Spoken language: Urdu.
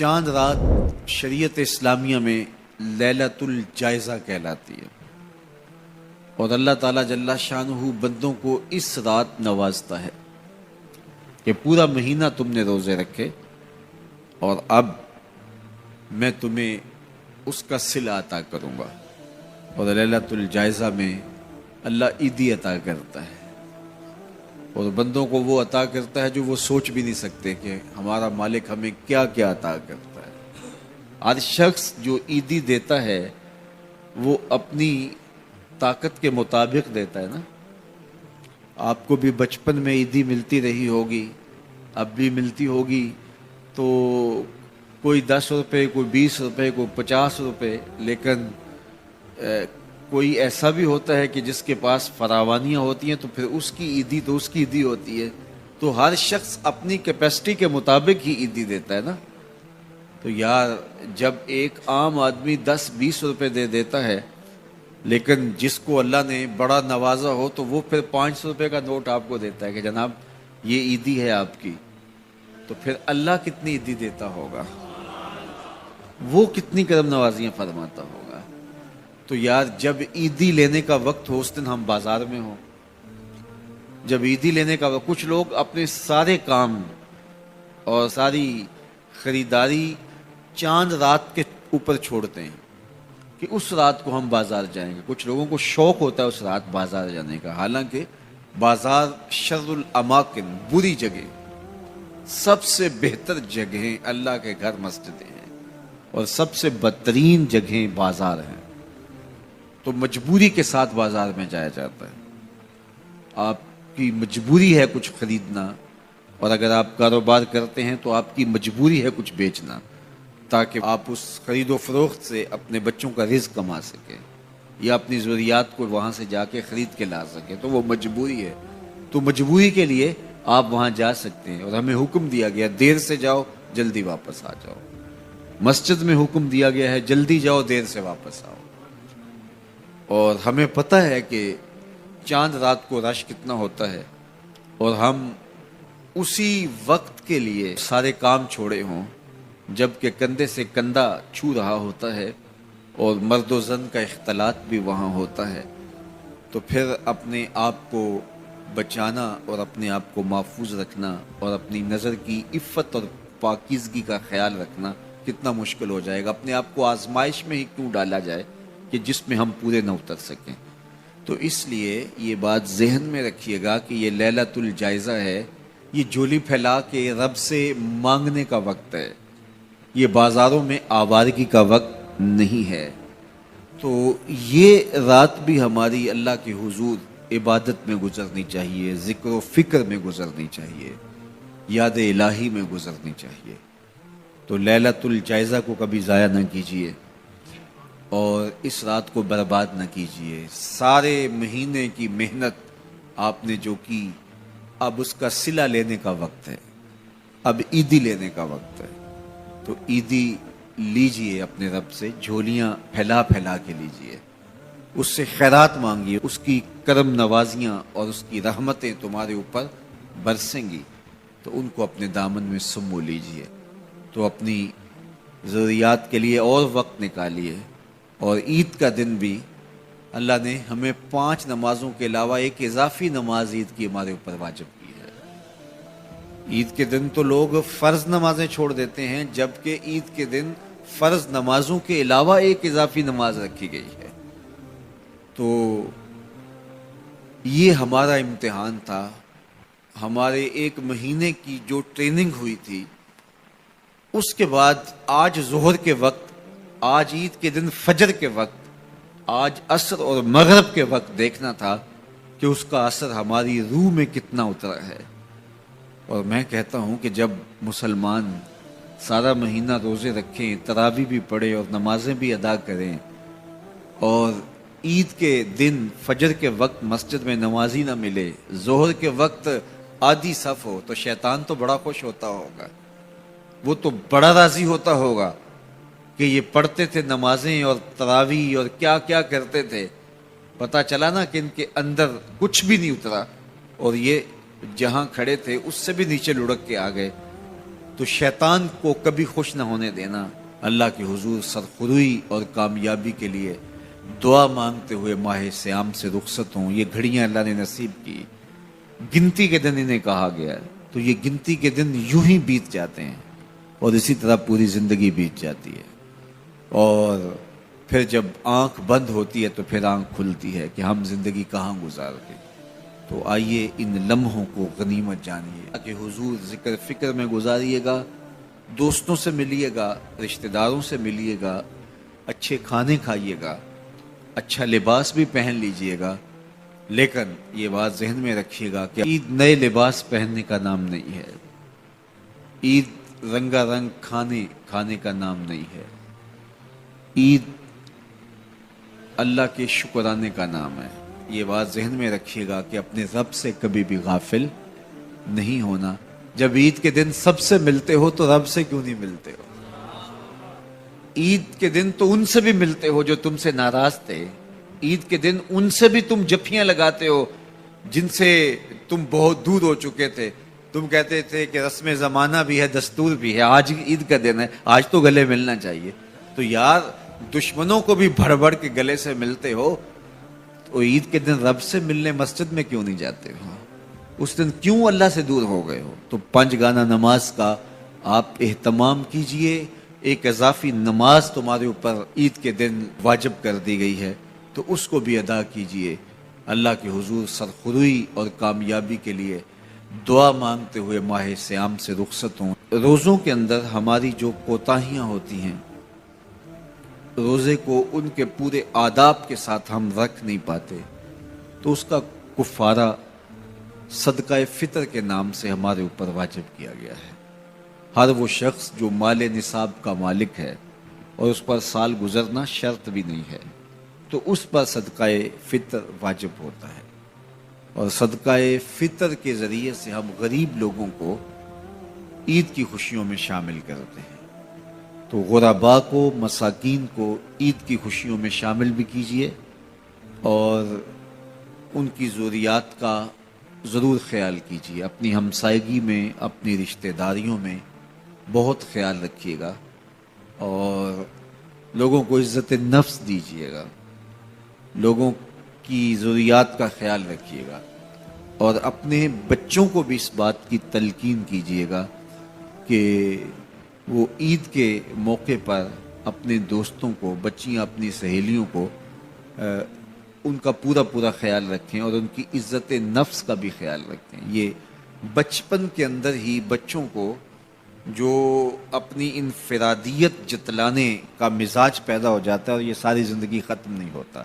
چاند رات شریعت اسلامیہ میں لیلۃ الجائزہ کہلاتی ہے، اور اللہ تعالیٰ جل شانہ بندوں کو اس رات نوازتا ہے کہ پورا مہینہ تم نے روزے رکھے اور اب میں تمہیں اس کا صلہ عطا کروں گا۔ اور لیلۃ الجائزہ میں اللہ عیدی عطا کرتا ہے اور بندوں کو وہ عطا کرتا ہے جو وہ سوچ بھی نہیں سکتے کہ ہمارا مالک ہمیں کیا کیا عطا کرتا ہے۔ ہر شخص جو عیدی دیتا ہے وہ اپنی طاقت کے مطابق دیتا ہے نا۔ آپ کو بھی بچپن میں عیدی ملتی رہی ہوگی، اب بھی ملتی ہوگی، تو کوئی 10 روپے، کوئی 20 روپے، کوئی 50 روپے، لیکن کوئی ایسا بھی ہوتا ہے کہ جس کے پاس فراوانیاں ہوتی ہیں تو پھر اس کی عیدی تو اس کی عیدی ہوتی ہے۔ تو ہر شخص اپنی کیپیسٹی کے مطابق ہی عیدی دیتا ہے نا۔ تو یار جب ایک عام آدمی 10-20 روپے دے دیتا ہے، لیکن جس کو اللہ نے بڑا نوازا ہو تو وہ پھر 500 روپے کا نوٹ آپ کو دیتا ہے کہ جناب یہ عیدی ہے آپ کی، تو پھر اللہ کتنی عیدی دیتا ہوگا، وہ کتنی کرم نوازیاں فرماتا ہوگا۔ تو یار جب عیدی لینے کا وقت ہو اس دن ہم بازار میں ہوں، جب عیدی لینے کا وقت، کچھ لوگ اپنے سارے کام اور ساری خریداری چاند رات کے اوپر چھوڑتے ہیں کہ اس رات کو ہم بازار جائیں گے۔ کچھ لوگوں کو شوق ہوتا ہے اس رات بازار جانے کا، حالانکہ بازار شر الاماکن، بری جگہ، سب سے بہتر جگہیں اللہ کے گھر مسجدیں ہیں اور سب سے بدترین جگہیں بازار ہیں۔ تو مجبوری کے ساتھ بازار میں جایا جاتا ہے، آپ کی مجبوری ہے کچھ خریدنا، اور اگر آپ کاروبار کرتے ہیں تو آپ کی مجبوری ہے کچھ بیچنا تاکہ آپ اس خرید و فروخت سے اپنے بچوں کا رزق کما سکیں یا اپنی ضروریات کو وہاں سے جا کے خرید کے لا سکیں، تو وہ مجبوری ہے۔ تو مجبوری کے لیے آپ وہاں جا سکتے ہیں، اور ہمیں حکم دیا گیا دیر سے جاؤ جلدی واپس آ جاؤ۔ مسجد میں حکم دیا گیا ہے جلدی جاؤ دیر سے واپس آؤ۔ اور ہمیں پتہ ہے کہ چاند رات کو رش کتنا ہوتا ہے، اور ہم اسی وقت کے لیے سارے کام چھوڑے ہوں جب کہ کندھے سے کندھا چھو رہا ہوتا ہے اور مرد و زن کا اختلاط بھی وہاں ہوتا ہے، تو پھر اپنے آپ کو بچانا اور اپنے آپ کو محفوظ رکھنا اور اپنی نظر کی عفت اور پاکیزگی کا خیال رکھنا کتنا مشکل ہو جائے گا۔ اپنے آپ کو آزمائش میں ہی کیوں ڈالا جائے کہ جس میں ہم پورے نہ اتر سکیں۔ تو اس لیے یہ بات ذہن میں رکھیے گا کہ یہ لیلۃ الجائزہ ہے، یہ جھولی پھیلا کے رب سے مانگنے کا وقت ہے، یہ بازاروں میں آوارگی کا وقت نہیں ہے۔ تو یہ رات بھی ہماری اللہ کے حضور عبادت میں گزرنی چاہیے، ذکر و فکر میں گزرنی چاہیے، یاد الہی میں گزرنی چاہیے۔ تو لیلۃ الجائزہ کو کبھی ضائع نہ کیجیے اور اس رات کو برباد نہ کیجیے۔ سارے مہینے کی محنت آپ نے جو کی، اب اس کا صلہ لینے کا وقت ہے، اب عیدی لینے کا وقت ہے۔ تو عیدی لیجئے اپنے رب سے، جھولیاں پھیلا پھیلا کے لیجئے، اس سے خیرات مانگیے، اس کی کرم نوازیاں اور اس کی رحمتیں تمہارے اوپر برسیں گی، تو ان کو اپنے دامن میں سمو لیجئے۔ تو اپنی ضروریات کے لیے اور وقت نکالیے، اور عید کا دن بھی اللہ نے ہمیں 5 نمازوں کے علاوہ ایک اضافی نماز عید کی ہمارے اوپر واجب کی ہے۔ عید کے دن تو لوگ فرض نمازیں چھوڑ دیتے ہیں، جبکہ عید کے دن فرض نمازوں کے علاوہ ایک اضافی نماز رکھی گئی ہے۔ تو یہ ہمارا امتحان تھا، ہمارے ایک مہینے کی جو ٹریننگ ہوئی تھی، اس کے بعد آج ظہر کے وقت، آج عید کے دن فجر کے وقت، آج عصر اور مغرب کے وقت دیکھنا تھا کہ اس کا اثر ہماری روح میں کتنا اترا ہے۔ اور میں کہتا ہوں کہ جب مسلمان سارا مہینہ روزے رکھیں، تراویح بھی پڑھیں اور نمازیں بھی ادا کریں، اور عید کے دن فجر کے وقت مسجد میں نمازی نہ ملے، ظہر کے وقت آدھی صف ہو، تو شیطان تو بڑا خوش ہوتا ہوگا، وہ تو بڑا راضی ہوتا ہوگا کہ یہ پڑھتے تھے نمازیں اور تراویح اور کیا کیا کرتے تھے، پتہ چلا نا کہ ان کے اندر کچھ بھی نہیں اترا، اور یہ جہاں کھڑے تھے اس سے بھی نیچے لڑک کے آ گئے۔ تو شیطان کو کبھی خوش نہ ہونے دینا، اللہ کے حضور سرخروئی اور کامیابی کے لیے دعا مانگتے ہوئے ماہ سیام سے رخصت ہوں۔ یہ گھڑیاں اللہ نے نصیب کی، گنتی کے دن انہیں کہا گیا ہے، تو یہ گنتی کے دن یوں ہی بیت جاتے ہیں اور اسی طرح پوری زندگی بیت جاتی ہے، اور پھر جب آنکھ بند ہوتی ہے تو پھر آنکھ کھلتی ہے کہ ہم زندگی کہاں گزار گئے۔ تو آئیے ان لمحوں کو غنیمت جانیے کہ حضور ذکر فکر میں گزاریے گا، دوستوں سے ملیے گا، رشتہ داروں سے ملیے گا، اچھے کھانے کھائیے گا، اچھا لباس بھی پہن لیجئے گا، لیکن یہ بات ذہن میں رکھیے گا کہ عید نئے لباس پہننے کا نام نہیں ہے، عید رنگا رنگ کھانے کا نام نہیں ہے، عید اللہ کے شکرانے کا نام ہے۔ یہ بات ذہن میں رکھیے گا کہ اپنے رب سے کبھی بھی غافل نہیں ہونا۔ جب عید کے دن سب سے ملتے ہو تو رب سے کیوں نہیں ملتے ہو؟ عید کے دن تو ان سے بھی ملتے ہو جو تم سے ناراض تھے، عید کے دن ان سے بھی تم جفیاں لگاتے ہو جن سے تم بہت دور ہو چکے تھے۔ تم کہتے تھے کہ رسم زمانہ بھی ہے، دستور بھی ہے، آج عید کا دن ہے، آج تو گلے ملنا چاہیے۔ تو یار دشمنوں کو بھی بڑھ بڑھ کے گلے سے ملتے ہو، تو عید کے دن رب سے ملنے مسجد میں کیوں نہیں جاتے ہو؟ اس دن کیوں اللہ سے دور ہو گئے ہو؟ تو 5 گانہ نماز کا آپ اہتمام کیجئے، ایک اضافی نماز تمہارے اوپر عید کے دن واجب کر دی گئی ہے، تو اس کو بھی ادا کیجئے۔ اللہ کے حضور سرخروئی اور کامیابی کے لیے دعا مانگتے ہوئے ماہ سیام سے رخصت ہوں۔ روزوں کے اندر ہماری جو کوتاہیاں ہوتی ہیں، روزے کو ان کے پورے آداب کے ساتھ ہم رکھ نہیں پاتے، تو اس کا کفارہ صدقہ فطر کے نام سے ہمارے اوپر واجب کیا گیا ہے۔ ہر وہ شخص جو مال نصاب کا مالک ہے اور اس پر سال گزرنا شرط بھی نہیں ہے، تو اس پر صدقہ فطر واجب ہوتا ہے، اور صدقہ فطر کے ذریعے سے ہم غریب لوگوں کو عید کی خوشیوں میں شامل کرتے ہیں۔ تو غرباء کو، مساکین کو عید کی خوشیوں میں شامل بھی کیجئے، اور ان کی ضروریات کا ضرور خیال کیجئے۔ اپنی ہمسائیگی میں، اپنی رشتہ داریوں میں بہت خیال رکھیے گا، اور لوگوں کو عزت نفس دیجئے گا، لوگوں کی ضروریات کا خیال رکھیے گا، اور اپنے بچوں کو بھی اس بات کی تلقین کیجئے گا کہ وہ عید کے موقع پر اپنے دوستوں کو، بچیاں اپنی سہیلیوں کو ان کا پورا خیال رکھیں، اور ان کی عزت نفس کا بھی خیال رکھیں۔ یہ بچپن کے اندر ہی بچوں کو جو اپنی انفرادیت جتلانے کا مزاج پیدا ہو جاتا ہے، اور یہ ساری زندگی ختم نہیں ہوتا۔